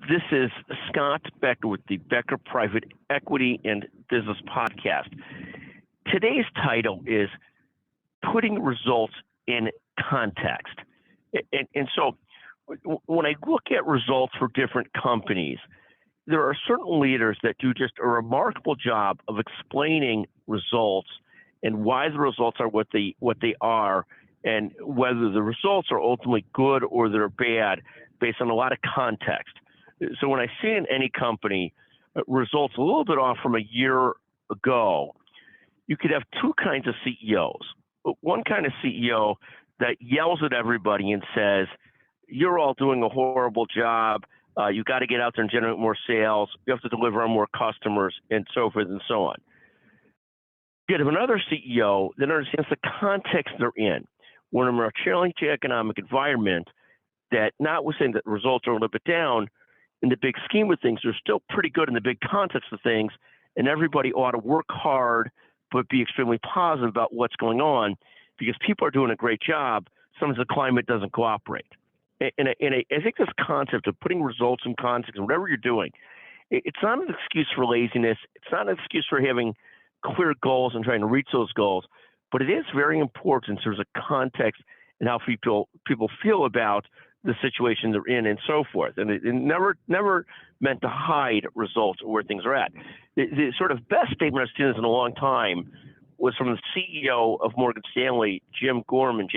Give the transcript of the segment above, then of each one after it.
This is Scott Becker with the Becker Private Equity and Business Podcast. Today's title is Putting Results in Context. And so when I look at results for different companies, there are certain leaders that do just a remarkable job of explaining results and why the results are what they are, and whether the results are ultimately good or they're bad based on a lot of context. So when I see in any company results a little bit off from a year ago, you could have two kinds of CEOs. One kind of CEO that yells at everybody and says, "You're all doing a horrible job. You got to get out there and generate more sales. You have to deliver on more customers," and so forth and so on. You have another CEO that understands the context they're in. We're in a more challenging economic environment that, notwithstanding that results are a little bit down, in the big scheme of things, they're still pretty good in the big context of things, and everybody ought to work hard but be extremely positive about what's going on, because people are doing a great job. Sometimes the climate doesn't cooperate. And I think this concept of putting results in context, whatever you're doing, it's not an excuse for laziness. It's not an excuse for having clear goals and trying to reach those goals, but it is very important in terms of context and how people feel about the situation they're in and so forth. And it never meant to hide results or where things are at. The sort of best statement I've seen this in a long time was from the CEO of Morgan Stanley, James Gorman,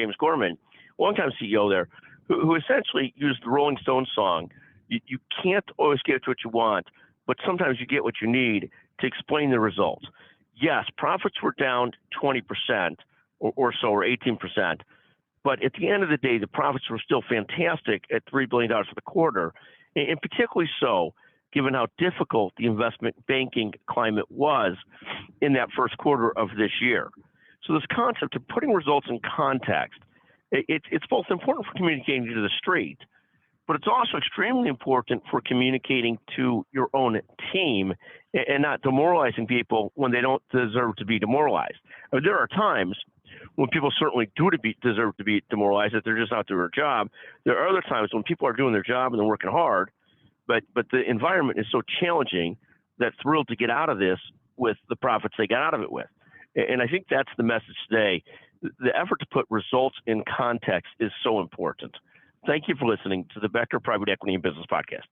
longtime CEO there, who essentially used the Rolling Stones song, you can't always get what you want, but sometimes you get what you need to explain the results. Yes, profits were down 20% or so, or 18%. But at the end of the day, the profits were still fantastic at $3 billion for the quarter, and particularly so given how difficult the investment banking climate was in that first quarter of this year. So this concept of putting results in context, it's both important for communicating to the street, but it's also extremely important for communicating to your own team and not demoralizing people when they don't deserve to be demoralized. I mean, there are times when people certainly deserve to be demoralized, if they're just not doing their job. There are other times when people are doing their job and they're working hard, but the environment is so challenging that thrilled to get out of this with the profits they got out of it with. And I think that's the message today. The effort to put results in context is so important. Thank you for listening to the Becker Private Equity and Business Podcast.